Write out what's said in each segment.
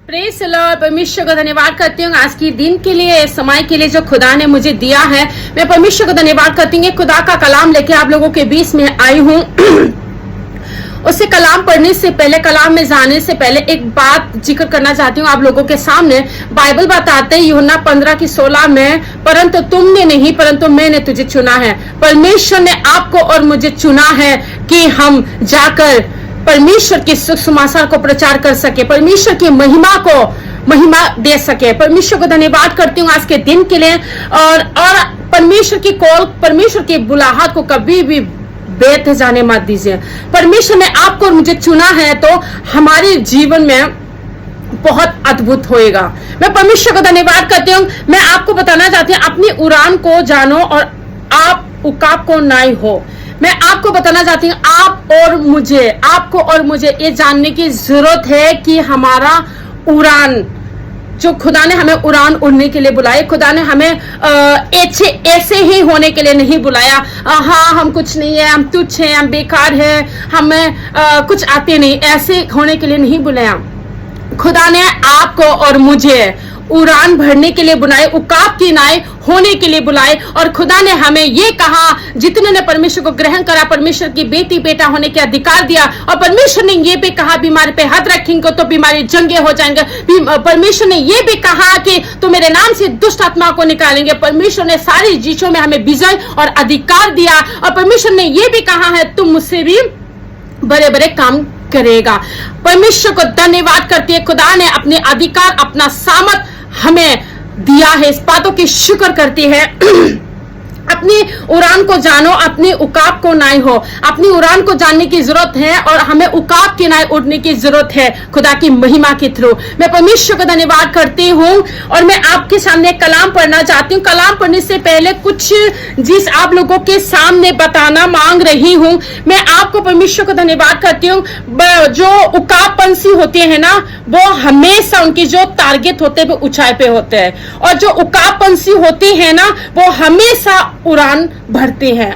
Praise the Lord. परमेश्वर का धन्यवाद करती हूँ आज के दिन के लिए, समय के लिए जो खुदा ने मुझे दिया है। मैं परमेश्वर का धन्यवाद करती हूँ। खुदा का कलाम लेके आप लोगों के बीच में आई हूँ। उससे कलाम पढ़ने से पहले, कलाम में जाने से पहले एक बात जिक्र करना चाहती हूँ आप लोगों के सामने। बाइबल बताते हैं यूहन्ना 15:16 में, परंतु तुमने नहीं परंतु मैंने तुझे चुना है। परमेश्वर ने आपको और मुझे चुना है कि हम जाकर परमेश्वर के सुख समाचार को प्रचार कर सके, परमेश्वर की महिमा दे सके। परमेश्वर को धन्यवाद करती हूँ आज के दिन के लिए। और परमेश्वर की कॉल, परमेश्वर की बुलाहट को कभी भी व्यर्थ जाने मत दीजिए। परमेश्वर ने आपको और मुझे चुना है तो हमारे जीवन में बहुत अद्भुत होएगा। मैं परमेश्वर का धन्यवाद करती हूँ। मैं आपको बताना चाहती हूँ, अपनी उड़ान को जानो और आप उकाब को नाई हो। मैं आपको बताना चाहती हूँ, आपको और मुझे ये जानने की जरूरत है कि हमारा उड़ान, जो खुदा ने हमें उड़ान उड़ने के लिए बुलाया, खुदा ने हमें ऐसे ही होने के लिए नहीं बुलाया। हाँ, हम कुछ नहीं है, हम तुच्छ हैं, हम बेकार हैं, हमें कुछ आते नहीं, ऐसे होने के लिए नहीं बुलाया। खुदा ने आपको और मुझे उड़ान भरने के लिए बुलाए, उकाब की नाई होने के लिए बुलाए। और खुदा ने हमें ये कहा, जितने ने परमेश्वर को ग्रहण करा, परमेश्वर की बेटी बेटा होने के अधिकार दिया। और परमेश्वर ने ये भी कहा, बीमारी पे हाथ रखेंगे तो बीमारी जंगे हो जाएंगे। परमेश्वर ने ये भी कहा कि तुम मेरे नाम से दुष्ट आत्मा को निकालेंगे। परमेश्वर ने सारी चीजों में हमें विजय और अधिकार दिया। और परमेश्वर ने ये भी कहा है, तुम मुझसे भी बड़े बड़े काम करेगा। परमेश्वर को धन्यवाद करती है। खुदा ने अपने अधिकार, अपना सामर्थ हमें दिया है, इस बातों की शुक्र करती है। अपनी उड़ान को जानो, अपनी उकाब को नाई हो। अपनी उड़ान को जानने की जरूरत है और हमें उकाब की नाई उड़ने की जरूरत है खुदा की महिमा के थ्रू। मैं परमेश्वर का धन्यवाद करती हूँ और मैं आपके सामने कलाम पढ़ना चाहती हूँ। कलाम पढ़ने से पहले कुछ चीज आप लोगों के सामने बताना मांग रही हूँ। मैं आपको परमेश्वर का धन्यवाद करती हूँ। जो उकाब पंछी होते हैं ना, वो हमेशा उनकी जो टारगेट होते हैं वो ऊंचाई पे होते हैं। और जो उकाब पंछी होते हैं ना, वो हमेशा उड़ान भरते हैं।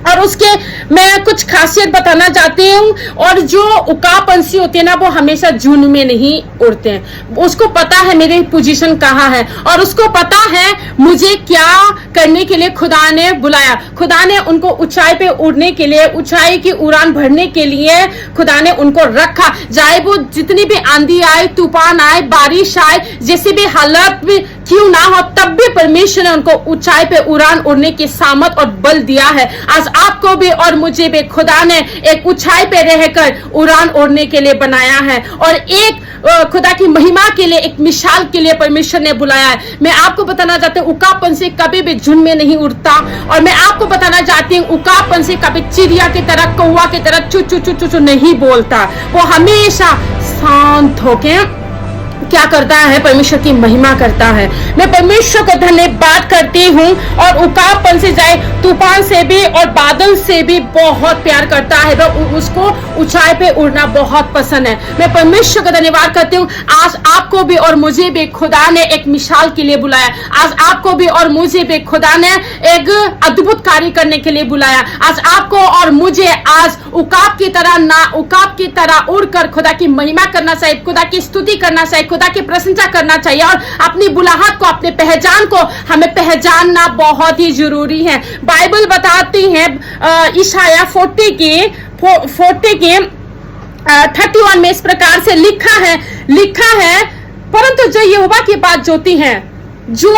और उसके मैं कुछ खासियत बताना चाहती हूँ। और जो उकाब पंछी होते हैं ना, वो हमेशा झुंड में नहीं उड़ते हैं। उसको पता है मेरी पोजीशन कहाँ है और उसको पता है मुझे क्या करने के लिए खुदा ने बुलाया। खुदा ने उनको ऊंचाई पे उड़ने के लिए, ऊंचाई की उड़ान भरने के लिए खुदा ने उनको रखा। चाहे वो जितनी भी आंधी आए, तूफान आए, बारिश आए, जैसी भी हालत भी क्यों ना हो, तब भी परमेश्वर ने उनको ऊंचाई पे उड़ान उड़ने की सामर्थ और बल दिया है। आज आपको भी और मुझे भी खुदा ने एक ऊंचाई पे रहकर उड़ान उड़ने के लिए बनाया है और एक खुदा की महिमा के लिए, एक मिसाल के लिए परमेश्वर ने बुलाया है। मैं आपको बताना चाहती हूँ, उकाब पंछी कभी भी झुंड में नहीं उड़ता। और मैं आपको बताना चाहती हूँ, उकाब पंछी कभी चिड़िया की तरह, कौवा की तरह चू चू चू चू नहीं बोलता। वो हमेशा शांत होके क्या करता है, परमेश्वर की महिमा करता है। मैं परमेश्वर को धन्यवाद करती हूँ। और उकाब पंछी जाए तूफान से भी और बादल से भी बहुत प्यार करता है, वो उसको ऊंचाई पे उड़ना बहुत पसंद है। मैं परमेश्वर का धन्यवाद करती हूँ। आज आपको भी और मुझे भी खुदा ने एक मिसाल के लिए बुलाया। आज आपको भी और मुझे भी खुदा ने एक अद्भुत कार्य करने के लिए बुलाया। आज आपको और मुझे आज उकाब की तरह उड़कर खुदा की महिमा करना चाहिए, खुदा की स्तुति करना चाहिए, खुदा की प्रशंसा करना चाहिए। और अपनी बुलाहट को, अपने पहचान को हमें पहचानना बहुत ही जरूरी है। बाइबल बताती है, इशाया 40 के 31 में इस प्रकार से लिखा है, परंतु जो यहोवा की बात जोती हैं, जो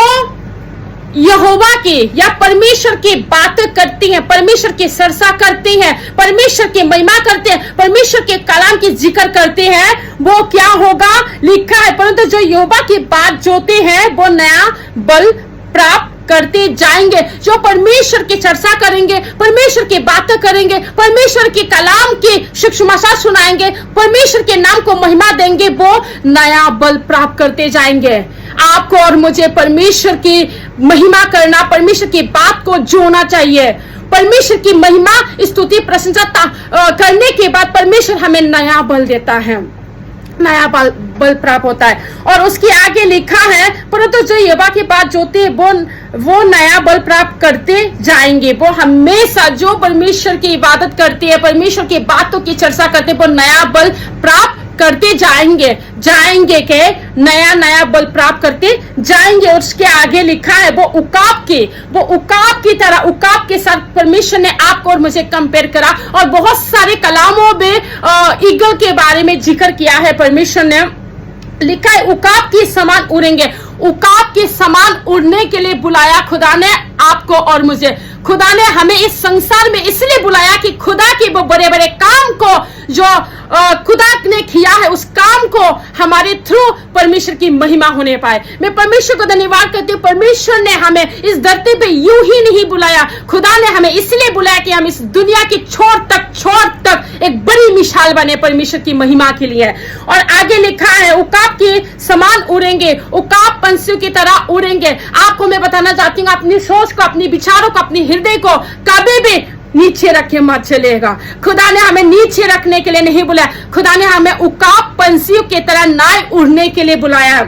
यहोवा की या परमेश्वर की बातें करती हैं, परमेश्वर की सरसा करती हैं, परमेश्वर की महिमा करते हैं, परमेश्वर के कलाम की जिक्र करते हैं, वो क्या होगा, लिखा है, परंतु जो यहोवा की बात जोते हैं वो नया बल प्राप्त करते जाएंगे। जो परमेश्वर की चर्चा करेंगे, परमेश्वर की बातें करेंगे, परमेश्वर के कलाम की सुसमाचार सुनाएंगे, परमेश्वर के नाम को महिमा देंगे, वो नया बल प्राप्त करते जाएंगे। आपको और मुझे परमेश्वर की महिमा करना, परमेश्वर की बात को जोड़ना चाहिए। परमेश्वर की महिमा, स्तुति, प्रशंसा करने के बाद परमेश्वर हमें नया बल देता है, नया बल प्राप्त होता है। और उसके आगे लिखा है, परंतु जो यहोवा की बात जोते हैं वो नया बल प्राप्त करते जाएंगे। वो हमेशा जो परमेश्वर की इबादत करते हैं, परमेश्वर की बातों की चर्चा करते हैं, वो नया बल प्राप्त करते जाएंगे जाएंगे के नया नया बल प्राप्त करते जाएंगे। उसके आगे लिखा है वो उकाब की तरह, उकाब के साथ परमेश्वर ने आपको और मुझे कंपेयर करा। और बहुत सारे कलामों में ईगल के बारे में जिक्र किया है। परमेश्वर ने लिखा है उकाब के समान उड़ेंगे। उकाब के समान उड़ने के लिए बुलाया खुदा ने आपको और मुझे। खुदा ने हमें इस संसार में इसलिए बुलाया कि खुदा के वो बड़े बड़े काम को जो खुदा ने किया है, उस काम को हमारे थ्रू परमेश्वर की महिमा होने पाए। मैं परमेश्वर को धन्यवाद करती हूँ। परमेश्वर ने हमें इस धरती पे यूं ही नहीं बुलाया, खुदा ने हमें इसलिए बुलाया कि हम इस दुनिया की छोर तक एक बड़ी मिसाल बने परमेश्वर की महिमा के लिए। और आगे लिखा है उकाब के समान उड़ेंगे, उकाब पंछियों की तरह उड़ेंगे। आपको मैं बताना चाहती हूँ, अपनी सोच को, अपने विचारों को, अपनी हृदय को कभी भी नीचे रखे मत चलेगा। खुदा ने हमें नीचे रखने के लिए नहीं बुलाया, खुदा ने हमें उकाब पंछियों की तरह नाय उड़ने के लिए बुलाया।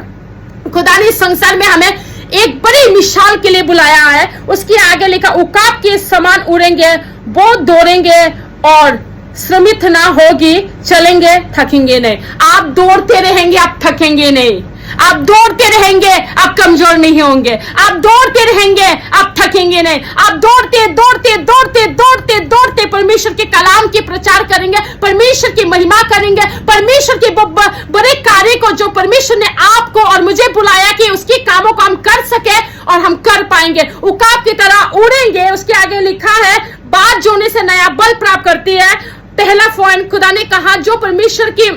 खुदा ने इस संसार में हमें एक बड़ी मिसाल के लिए बुलाया है। उसके आगे लिखा उकाब के समान उड़ेंगे, वो दौड़ेंगे और श्रमित ना होगी, चलेंगे थकेंगे नहीं। आप दौड़ते रहेंगे, आप थकेंगे नहीं। आप दौड़ते रहेंगे, आप कमजोर नहीं होंगे। आप दौड़ते रहेंगे, आप थकेंगे नहीं। आप दौड़ते दौड़ते दौड़ते दौड़ते दौड़ते परमेश्वर के कलाम के प्रचार करेंगे, परमेश्वर की महिमा करेंगे, परमेश्वर के बड़े कार्य को जो परमेश्वर ने आपको और मुझे बुलाया कि उसके कामों को हम कर सके और हम कर पाएंगे। उकाब की तरह उड़ेंगे। उसके आगे लिखा है बात जोड़ने से नया बल प्राप्त करती है। पहला पॉइंट खुदा ने कहा जो परमेश्वर की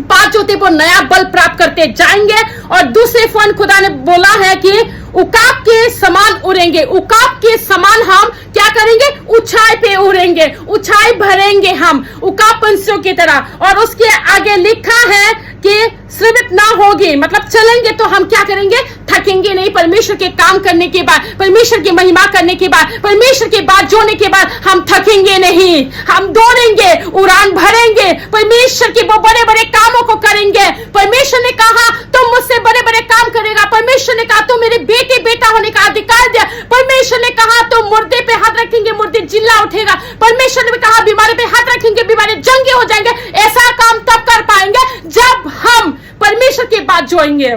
बात होते वो नया बल प्राप्त करते जाएंगे। और दूसरे पॉइंट खुदा ने बोला है कि उकाब के समान उड़ेंगे। उकाब के समान हम क्या करेंगे? ऊंचाई पे उड़ेंगे, ऊंचाई भरेंगे हम उकाब पंछियों की तरह। और उसके आगे लिखा है कि श्रमित ना होगी, मतलब चलेंगे तो हम क्या करेंगे? थकेंगे नहीं। परमेश्वर के काम करने के बाद, परमेश्वर की महिमा करने के बाद, परमेश्वर की बात जोड़ने के बाद हम थकेंगे नहीं। हम दौड़ेंगे, उड़ान भरेंगे, परमेश्वर के वो बड़े बड़े कामों को करेंगे। परमेश्वर ने कहा तुम मुझसे बड़े बड़े काम करेगा। परमेश्वर ने कहा तुम मेरे बेटा होने का अधिकार दिया। परमेश्वर ने कहा तुम मुर्दे पे हाथ रखेंगे, मुर्दे जिल्ला उठेगा। परमेश्वर ने कहा बीमारी पे हाथ रखेंगे, बीमारी जंगे हो जाएंगे। ऐसा काम तब कर पाएंगे जब हम परमेश्वर की बात जोड़ेंगे।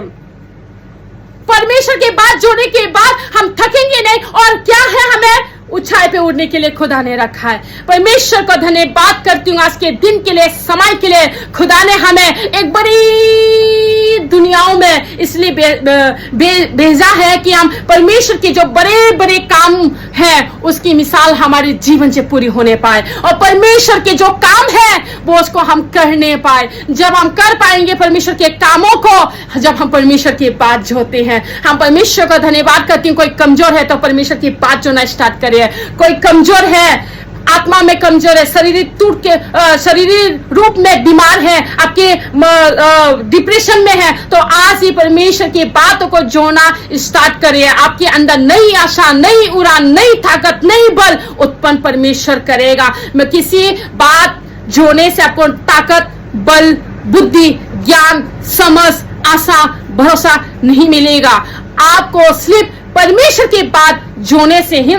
परमेश्वर की बात जोड़ने के बाद हम थकेंगे नहीं। और क्या है? हमें ऊंचाई पे उड़ने के लिए खुदा ने रखा है। परमेश्वर को धन्यवाद करती हूँ आज के दिन के लिए, समय के लिए। खुदा ने हमें एक बड़ी दुनियाओं में इसलिए भेजा है कि हम परमेश्वर के जो बड़े बड़े काम हैं उसकी मिसाल हमारे जीवन से पूरी होने पाए। और परमेश्वर के जो काम है वो उसको हम करने पाए। जब हम कर पाएंगे परमेश्वर के कामों को, जब हम परमेश्वर की बात जोड़ते हैं। हम परमेश्वर का धन्यवाद करती हूँ। कोई कमजोर है तो परमेश्वर की बात जोड़ना स्टार्ट करे। कोई कमजोर है, आत्मा में कमजोर है, शरीर रूप में बीमार है, आपके डिप्रेशन में है, तो आज ही परमेश्वर की बातों को जोड़ना स्टार्ट करिए। आपके अंदर नई आशा, नई उड़ान, नई ताकत, नई बल उत्पन्न परमेश्वर करेगा। मैं किसी बात जोड़ने से आपको ताकत, बल, बुद्धि, ज्ञान, समझ, आशा, भरोसा नहीं मिलेगा। आपको सिर्फ परमेश्वर की बात जोड़ने से ही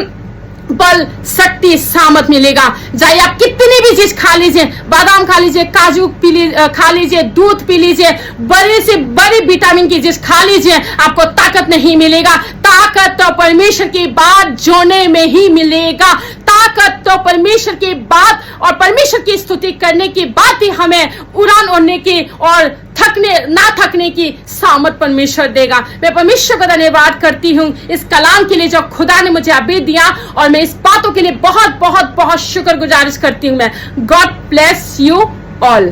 बल, शक्ति, सामर्थ मिलेगा। चाहे आप कितनी भी चीज खा लीजिए, बादाम खा लीजिए, काजू खा लीजिए, दूध पी लीजिए, बड़े से बड़ी विटामिन की चीज खा लीजिए, आपको ताकत नहीं मिलेगा। ताकत तो परमेश्वर की बात जोड़ने में ही मिलेगा। ताकत तो परमेश्वर की बात और परमेश्वर की स्तुति करने की बात ही हमें उड़ान उड़ने की और ना थकने की सामर्थ परमेश्वर देगा। मैं परमेश्वर का धन्यवाद करती हूँ इस कलाम के लिए जो खुदा ने मुझे अभी दिया, और मैं इस बातों के लिए बहुत बहुत बहुत शुक्रगुजारिश करती हूँ। मैं गॉड ब्लेस यू ऑल।